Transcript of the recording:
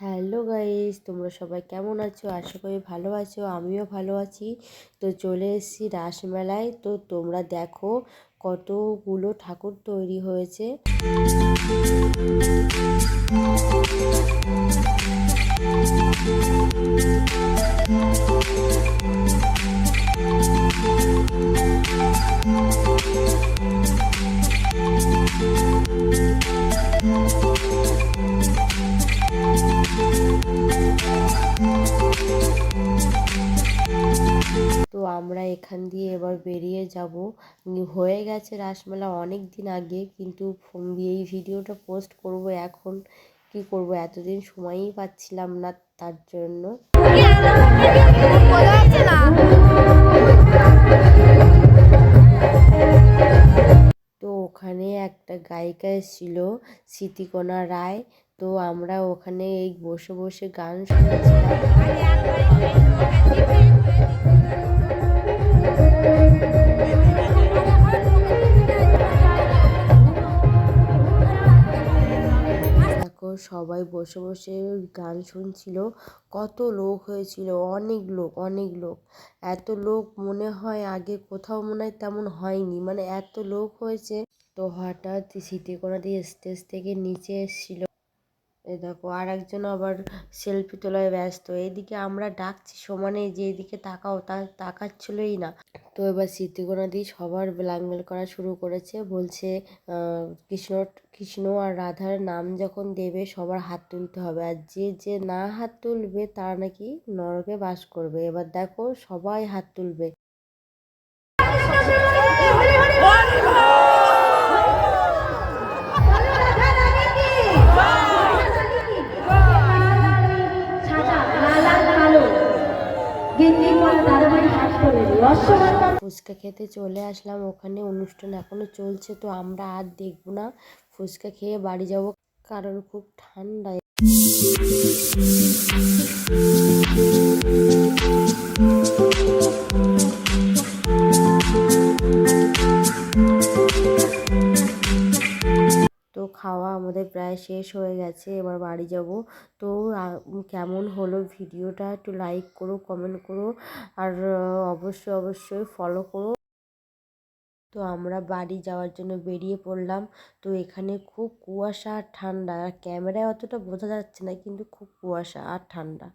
Hello guys, তোমরা সবাই কেমন আছো? আশা করি ভালো আছো, আমিও ভালো আছি। তো চলে এসেছি রাসমেলায়। তো তোমরা দেখো কতগুলো ঠাকুর তৈরি হয়েছে। তো আমরা এখান দিয়ে এবার বেরিয়ে যাব। হয়ে গেছে রাসমেলা অনেক দিন আগে, কিন্তু এই ভিডিওটা পোস্ট করব এখন। কি করব, এতদিন সময়ই পাচ্ছিলাম না, তার জন্য। তো ওখানে একটা গায়িকা এসেছিল, স্মৃতিকণা রায়। তো আমরা ওখানে এই বসে বসে গান শুনছিলাম। দেখো সবাই বসে বসে গান শুনছিল। কত লোক হয়েছিল, অনেক লোক অনেক লোক। এত লোক মনে হয় আগে কোথাও মনে হয় তেমন হয়নি, মানে এত লোক হয়েছে। তো হঠাৎ স্মৃতিকণা দিয়ে স্টেজ থেকে নিচে এসেছিল। এই দেখো আর একজন আবার সেলফি তোলায় ব্যস্ত। এইদিকে আমরা ডাকছি সমানে যে এদিকে তাকাও, তা তাকাচ্ছিলই না। তো এবার স্মৃতিকণাদি সবার ব্ল্যাকমেল করা শুরু করেছে, বলছে কৃষ্ণ কৃষ্ণ আর রাধার নাম যখন দেবে সবার হাত তুলতে হবে, আর যে যে না হাত তুলবে তারা নাকি নরকে বাস করবে। এবার দেখো সবাই হাত তুলবে। ফুচকা খেতে চলে আসলাম, ওখানে অনুষ্ঠান এখনো চলছে। তো আমরা আর দেখবো না, ফুচকা খেয়ে বাড়ি যাব, কারণ খুব ঠান্ডা। তো খাওয়া আমাদের প্রায় শেষ হয়ে গেছে, এবার বাড়ি যাব। তো কেমন হলো ভিডিওটা একটু লাইক করো, কমেন্ট করো, আর অবশ্যই অবশ্যই ফলো করো। তো আমরা বাড়ি যাওয়ার জন্য বেরিয়ে পড়লাম। তো এখানে খুব কুয়াশা আর ঠান্ডা, আর ক্যামেরায় অতটা বোঝা যাচ্ছে না, কিন্তু খুব কুয়াশা আর ঠান্ডা।